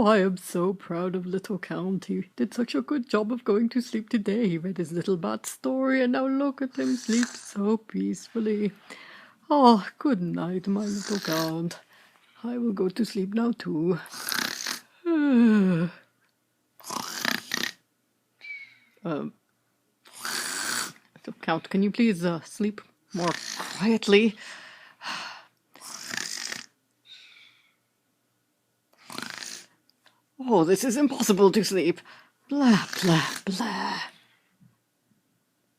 Oh, I am so proud of little Count. He did such a good job of going to sleep today. He read his little bat story, and now look at him sleep so peacefully. Oh, good night, my little Count. I will go to sleep now, too. Count, can you please sleep more quietly? Oh, this is impossible to sleep. Blah, blah, blah.